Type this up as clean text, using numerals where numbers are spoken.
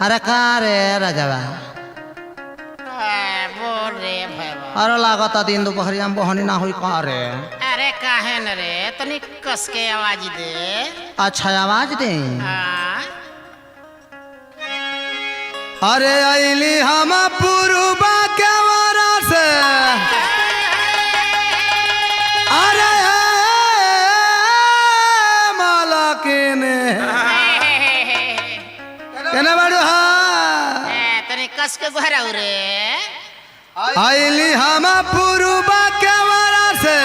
अरे का रे राजावा बोल रे भैया। अरे लागत दिन दोपहरिया में बहनी ना हुई का रे। अरे काहे न रे तनी कस के आवाज दे। अच्छा आवाज दे। हाँ। अरे अली हम पुरुबा के वारा से अरे मालकिने केने बाड़ू हा तनी कस के घराऊ रे। अली हम पुरुबा के वारा से